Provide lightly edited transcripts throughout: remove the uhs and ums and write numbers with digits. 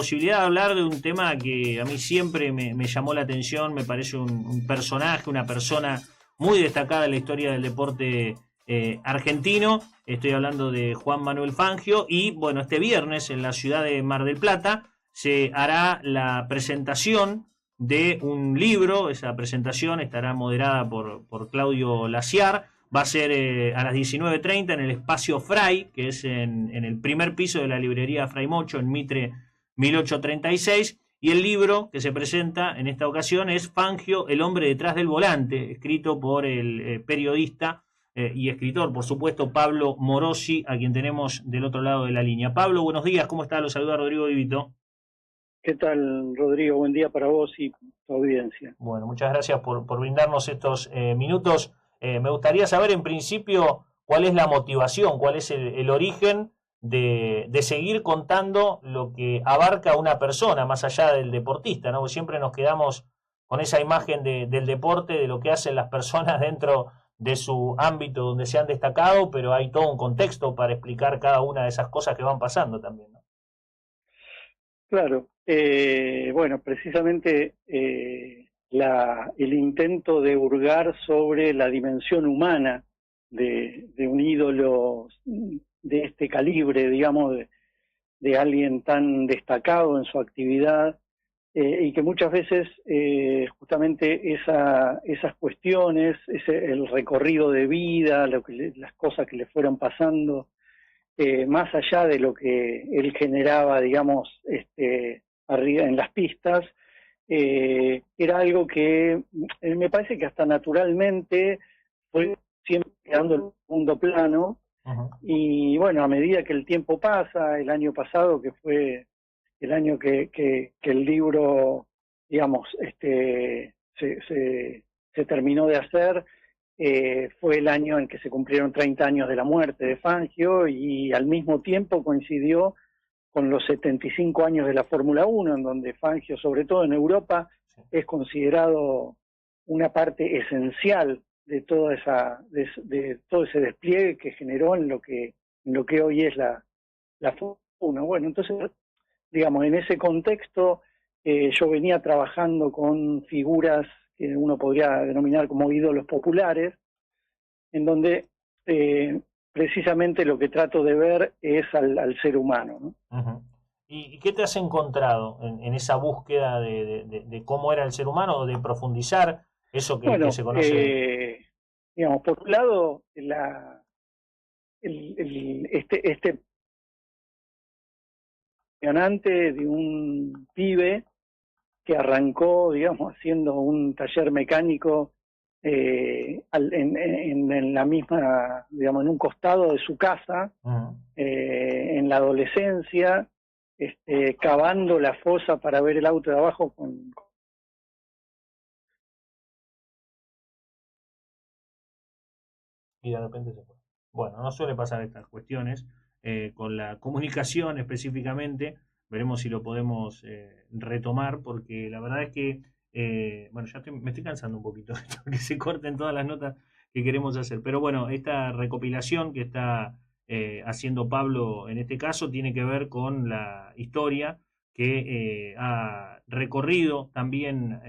Posibilidad de hablar de un tema que a mí siempre me llamó la atención, me parece un personaje, una persona muy destacada en la historia del deporte argentino. Estoy hablando de Juan Manuel Fangio y bueno, este viernes en la ciudad de Mar del Plata se hará la presentación de un libro. Esa presentación estará moderada por Claudio Laciar. Va a ser a las 19:30 en el espacio Fray, que es en el primer piso de la librería Fray Mocho, en Mitre 1836, y el libro que se presenta en esta ocasión es Fangio, el hombre detrás del volante, escrito por el periodista y escritor, por supuesto, Pablo Morosi, a quien tenemos del otro lado de la línea. Pablo, buenos días, ¿cómo está? Lo saluda Rodrigo Divito. ¿Qué tal, Rodrigo? Buen día para vos y tu audiencia. Bueno, muchas gracias por brindarnos estos minutos. Me gustaría saber, en principio, cuál es la motivación, cuál es el origen de seguir contando lo que abarca una persona, más allá del deportista, ¿no? Porque siempre nos quedamos con esa imagen del deporte, de lo que hacen las personas dentro de su ámbito donde se han destacado, pero hay todo un contexto para explicar cada una de esas cosas que van pasando también, ¿no? Claro, bueno, precisamente el intento de hurgar sobre la dimensión humana de un ídolo de este calibre, digamos, de alguien tan destacado en su actividad, y que muchas veces justamente esas cuestiones, el recorrido de vida, las cosas que le fueron pasando, más allá de lo que él generaba, digamos, arriba en las pistas, era algo que me parece que hasta naturalmente fue siempre quedando en segundo plano. Ujú. Y bueno, a medida que el tiempo pasa, el año pasado, que fue el año que el libro, digamos, se terminó de hacer, fue el año en que se cumplieron 30 años de la muerte de Fangio, y al mismo tiempo coincidió con los 75 años de la Fórmula 1, en donde Fangio, sobre todo en Europa, Sí. es considerado una parte esencial de toda de todo ese despliegue que generó en lo que hoy es la Fórmula 1. Bueno, entonces, digamos, en ese contexto, yo venía trabajando con figuras que uno podría denominar como ídolos populares, en donde precisamente lo que trato de ver es al ser humano, ¿no? Ujú. ¿Y qué te has encontrado en esa búsqueda de cómo era el ser humano, o de profundizar eso que Bueno, se conoce? digamos, por un lado, este impresionante de un pibe que arrancó, digamos, haciendo un taller mecánico en la misma, digamos, en un costado de su casa, Ujú. en la adolescencia, cavando la fosa para ver el auto de abajo Y de repente se fue. Bueno, no suele pasar estas cuestiones con la comunicación específicamente. Veremos si lo podemos retomar, porque la verdad es que, bueno, me estoy cansando un poquito de esto, que se corten todas las notas que queremos hacer. Pero bueno, esta recopilación que está haciendo Pablo en este caso tiene que ver con la historia que ha recorrido también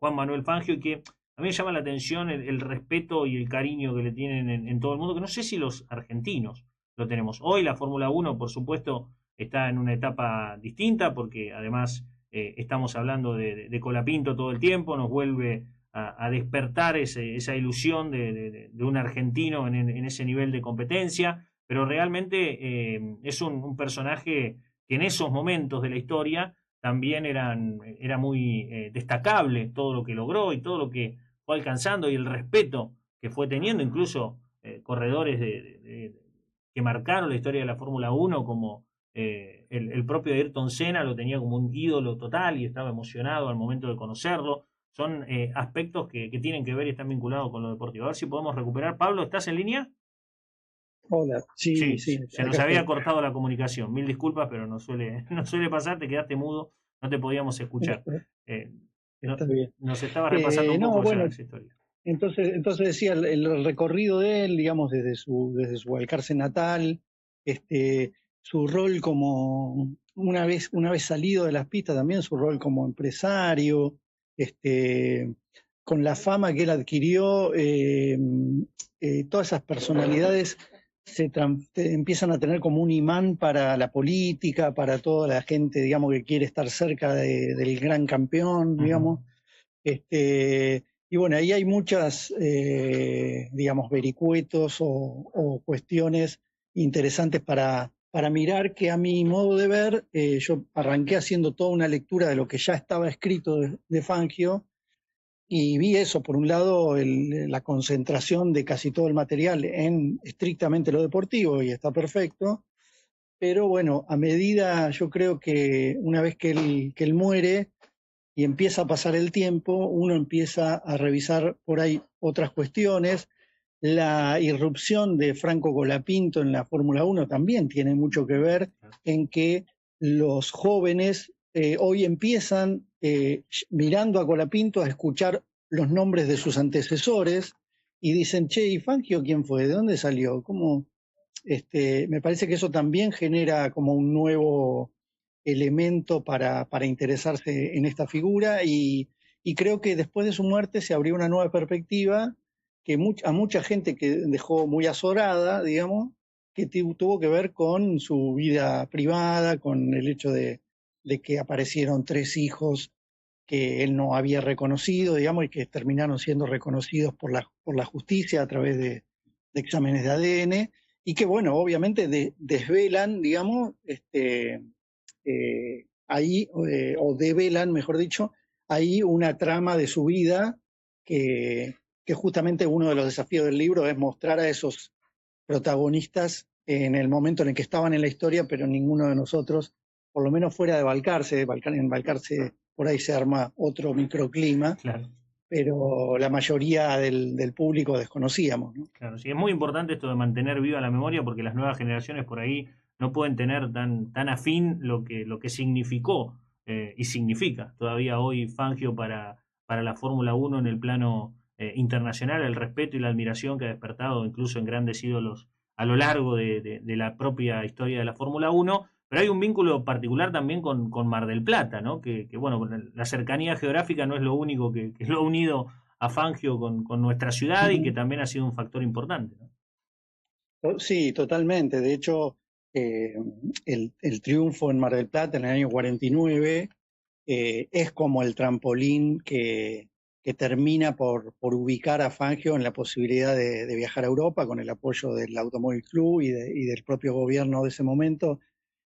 Juan Manuel Fangio, y que a mí me llama la atención el respeto y el cariño que le tienen en todo el mundo, que no sé si los argentinos lo tenemos. Hoy la Fórmula 1, por supuesto, está en una etapa distinta, porque además estamos hablando de Colapinto todo el tiempo, nos vuelve a despertar esa ilusión de un argentino en ese nivel de competencia, pero realmente es un personaje que en esos momentos de la historia también era muy destacable todo lo que logró y todo lo que fue alcanzando, y el respeto que fue teniendo, incluso corredores que marcaron la historia de la Fórmula 1, como el propio Ayrton Senna lo tenía como un ídolo total y estaba emocionado al momento de conocerlo. Son aspectos que tienen que ver y están vinculados con lo deportivo. A ver si podemos recuperar. Pablo, ¿estás en línea? Hola, sí, Sí, sí, se nos acá había estoy. cortado la comunicación. Mil disculpas, pero no suele pasar, te quedaste mudo, no te podíamos escuchar. Eh, Está bien. nos estaba repasando un No, poco bueno, esa historia. entonces decía el recorrido de él, digamos, desde su Balcarce natal, su rol como una vez salido de las pistas, también su rol como empresario, con la fama que él adquirió, todas esas personalidades empiezan a tener como un imán para la política, para toda la gente, digamos, que quiere estar cerca del gran campeón, digamos. Y bueno, ahí hay muchas, digamos, vericuetos o cuestiones interesantes para mirar, que a mi modo de ver, yo arranqué haciendo toda una lectura de lo que ya estaba escrito de Fangio, y vi eso, por un lado, la concentración de casi todo el material en estrictamente lo deportivo, y está perfecto, pero bueno, a medida, yo creo que una vez que él muere y empieza a pasar el tiempo, uno empieza a revisar por ahí otras cuestiones. La irrupción de Franco Colapinto en la Fórmula 1 también tiene mucho que ver en que los jóvenes hoy empiezan, mirando a Colapinto, a escuchar los nombres de sus antecesores y dicen, che, ¿y Fangio quién fue? ¿De dónde salió? ¿Cómo? Me parece que eso también genera como un nuevo elemento para interesarse en esta figura, y creo que después de su muerte se abrió una nueva perspectiva que a mucha gente que dejó muy azorada, digamos, que tuvo que ver con su vida privada, con el hecho de que aparecieron 3 hijos que él no había reconocido, digamos, y que terminaron siendo reconocidos por la justicia a través de exámenes de ADN, y que, bueno, obviamente desvelan, digamos, ahí, o develan, mejor dicho, ahí una trama de su vida que justamente uno de los desafíos del libro es mostrar a esos protagonistas en el momento en el que estaban en la historia, pero ninguno de nosotros, por lo menos fuera de Balcarce, en Balcarce por ahí se arma otro microclima, Claro. pero la mayoría del público desconocíamos, ¿no? Claro, sí, es muy importante esto de mantener viva la memoria, porque las nuevas generaciones por ahí no pueden tener tan afín lo que significó y significa todavía hoy Fangio para la Fórmula 1 en el plano internacional, el respeto y la admiración que ha despertado incluso en grandes ídolos a lo largo de la propia historia de la Fórmula 1. Pero hay un vínculo particular también con Mar del Plata, ¿no? Que bueno, la cercanía geográfica no es lo único que lo ha unido a Fangio con nuestra ciudad, y que también ha sido un factor importante, ¿no? Sí, totalmente. De hecho, eh, el triunfo en Mar del Plata en el año 49 es como el trampolín que termina por ubicar a Fangio en la posibilidad de viajar a Europa, con el apoyo del Automóvil Club y del propio gobierno de ese momento,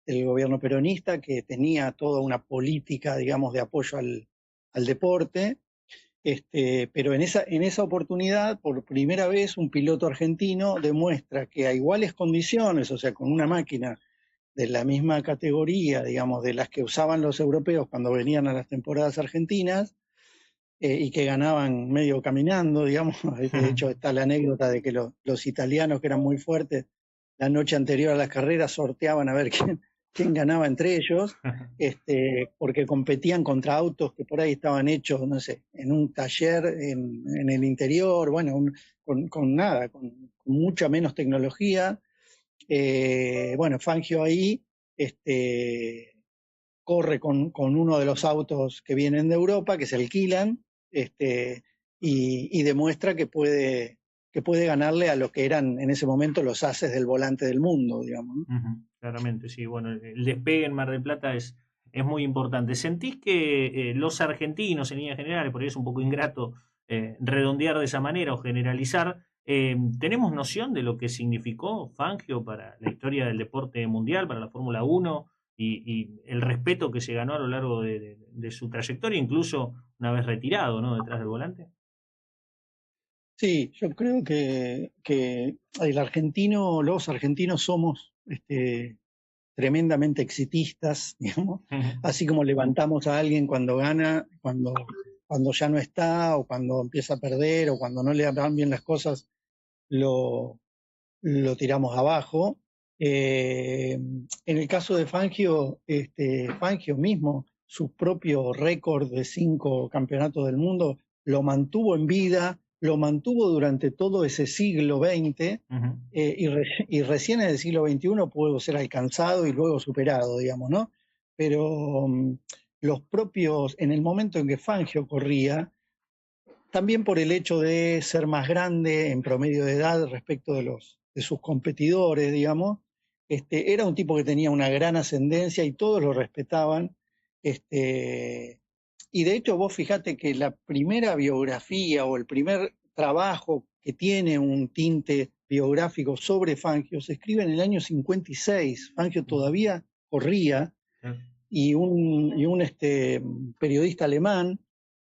el gobierno peronista, que tenía toda una política, digamos, de apoyo al deporte. Pero en esa oportunidad, por primera vez, un piloto argentino demuestra que a iguales condiciones, o sea, con una máquina de la misma categoría, digamos, de las que usaban los europeos cuando venían a las temporadas argentinas, y que ganaban medio caminando, digamos. De hecho, está la anécdota de que los italianos, que eran muy fuertes, la noche anterior a las carreras sorteaban a ver quién ganaba entre ellos, porque competían contra autos que por ahí estaban hechos, no sé, en un taller en el interior, bueno, con nada, con mucha menos tecnología. Bueno, Fangio ahí corre con uno de los autos que vienen de Europa, que se alquilan, y demuestra que puede ganarle a lo que eran en ese momento los ases del volante del mundo, digamos, ¿no? Claramente, sí. Bueno, el despegue en Mar del Plata es muy importante. ¿Sentís que los argentinos, en líneas generales, por ahí es un poco ingrato redondear de esa manera o generalizar, tenemos noción de lo que significó Fangio para la historia del deporte mundial, para la Fórmula 1, y el respeto que se ganó a lo largo de su trayectoria, incluso una vez retirado, ¿no?, detrás del volante? Sí, yo creo que los argentinos somos tremendamente exitistas, digamos, así como levantamos a alguien cuando gana, cuando ya no está, o cuando empieza a perder, o cuando no le dan bien las cosas, lo, lo tiramos abajo. En el caso de Fangio, Fangio mismo, su propio récord de 5 campeonatos del mundo, lo mantuvo en vida, lo mantuvo durante todo ese siglo XX, y recién en el siglo XXI pudo ser alcanzado y luego superado, digamos, ¿no? pero los propios, en el momento en que Fangio corría, también por el hecho de ser más grande en promedio de edad respecto de sus competidores, digamos, era un tipo que tenía una gran ascendencia y todos lo respetaban. Y de hecho vos fijate que la primera biografía o el primer trabajo que tiene un tinte biográfico sobre Fangio se escribe en el año 56. Fangio todavía corría y un periodista alemán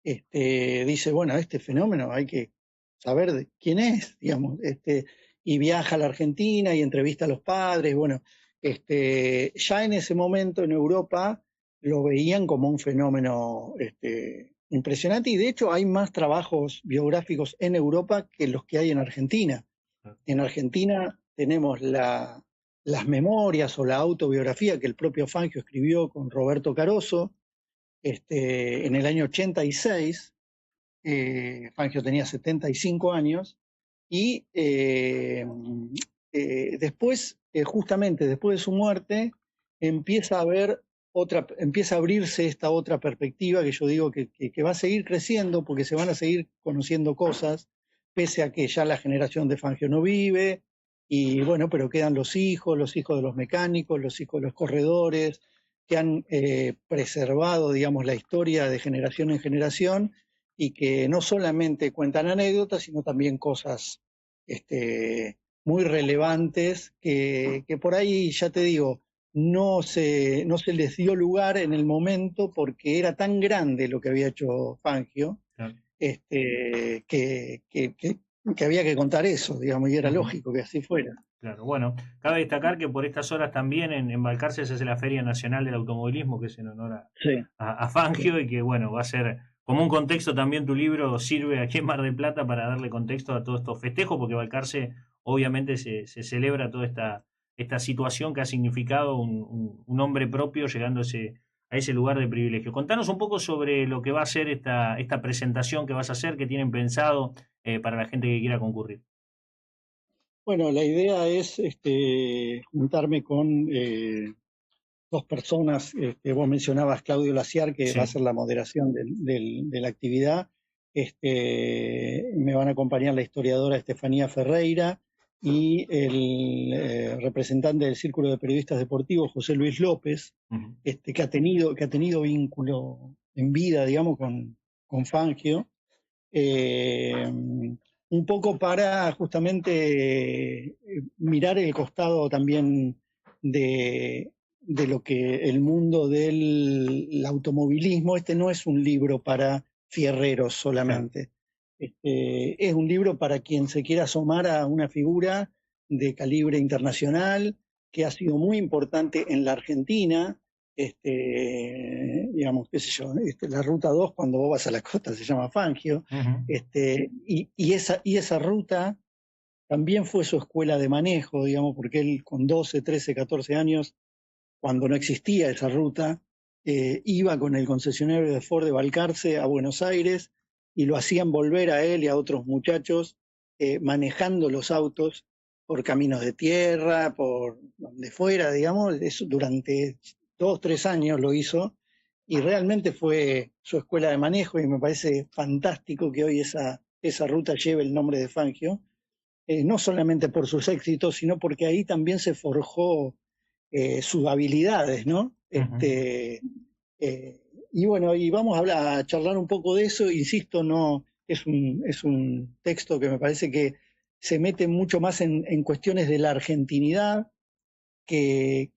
dice, bueno, este fenómeno hay que saber de quién es, digamos, y viaja a la Argentina y entrevista a los padres, bueno, ya en ese momento en Europa lo veían como un fenómeno impresionante y de hecho hay más trabajos biográficos en Europa que los que hay en Argentina. En Argentina tenemos las memorias o la autobiografía que el propio Fangio escribió con Roberto Caroso en el año 86. Fangio tenía 75 años y después, justamente después de su muerte, empieza a abrirse esta otra perspectiva que yo digo que va a seguir creciendo porque se van a seguir conociendo cosas, pese a que ya la generación de Fangio no vive, y bueno, pero quedan los hijos de los mecánicos, los hijos de los corredores, que han preservado, digamos, la historia de generación en generación y que no solamente cuentan anécdotas, sino también cosas muy relevantes que por ahí, ya te digo, no se les dio lugar en el momento porque era tan grande lo que había hecho Fangio, claro. Que había que contar eso, digamos, y era lógico que así fuera. Claro, bueno, cabe destacar que por estas horas también en Balcarce se hace la Feria Nacional del Automovilismo, que es en honor a Fangio, y que bueno, va a ser como un contexto también tu libro sirve aquí en Mar del Plata para darle contexto a todos estos festejos, porque Balcarce obviamente se celebra toda esta situación que ha significado un hombre propio llegando a ese lugar de privilegio. Contanos un poco sobre lo que va a ser esta presentación que vas a hacer, que tienen pensado para la gente que quiera concurrir. Bueno, la idea es juntarme con dos personas. Vos mencionabas Claudio Laciar, que va a hacer la moderación de la actividad. Me van a acompañar la historiadora Estefanía Ferreira y el representante del Círculo de Periodistas Deportivos, José Luis López, que ha tenido vínculo en vida, digamos, con Fangio. Un poco para justamente mirar el costado también de lo que el mundo del automovilismo. No es un libro para fierreros solamente. Es un libro para quien se quiera asomar a una figura de calibre internacional que ha sido muy importante en la Argentina. Digamos, qué sé yo, la Ruta 2 cuando vos vas a la costa se llama Fangio. Y esa ruta también fue su escuela de manejo, digamos, porque él con 12, 13, 14 años, cuando no existía esa ruta, iba con el concesionario de Ford de Balcarce a Buenos Aires y lo hacían volver a él y a otros muchachos manejando los autos por caminos de tierra, por donde fuera, digamos. Eso durante 2, 3 años lo hizo y realmente fue su escuela de manejo y me parece fantástico que hoy esa ruta lleve el nombre de Fangio, no solamente por sus éxitos, sino porque ahí también se forjó sus habilidades, ¿no? Y bueno, y vamos a charlar un poco de eso. Insisto, no es un texto que me parece que se mete mucho más en cuestiones de la argentinidad, de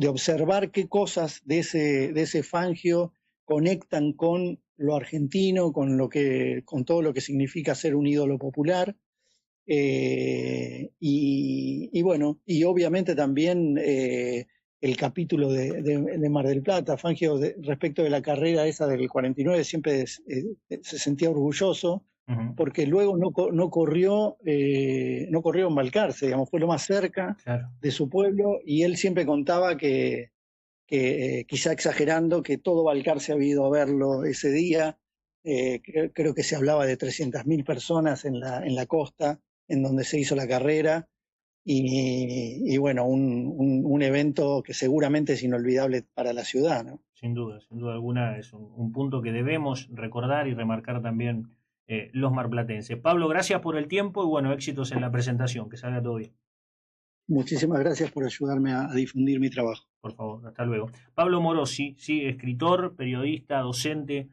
observar qué cosas de ese Fangio conectan con lo argentino, con todo lo que significa ser un ídolo popular. Y bueno, y obviamente también el capítulo de Mar del Plata. Fangio, respecto de la carrera esa del 49, siempre se sentía orgulloso, porque luego no corrió en Balcarce, digamos, fue lo más cerca de su pueblo, y él siempre contaba que quizá exagerando, que todo Balcarce había ido a verlo ese día. Creo que se hablaba de 300.000 personas en la costa en donde se hizo la carrera, y bueno, un evento que seguramente es inolvidable para la ciudad, ¿no? Sin duda alguna es un punto que debemos recordar y remarcar también los marplatenses. Pablo, gracias por el tiempo y bueno, éxitos en la presentación, que salga todo bien. Muchísimas gracias por ayudarme a difundir mi trabajo. Por favor, hasta luego. Pablo Morosi, sí, escritor, periodista, docente,